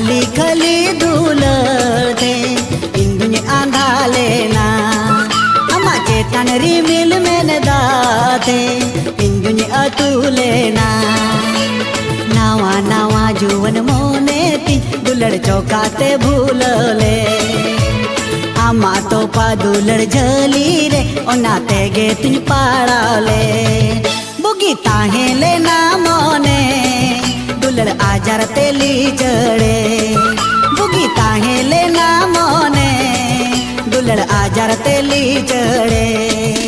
खाली खाली दुलर थे इंदुन आंधा लेना अमा चेतन रिमिल में दाते इंदुन अतु लेना नावा नावा जुवन मोने ती दुलड़ चौकाते भूल ले आमा तो पा दुलड़ झली रे ओनाते गे तुझ पाड़ा ले बुगी ताहे लेना मोने दुलड़ आजार तेली जड़े बुगी ताहे लेना मोने दुलड़ आजार तेली जड़े।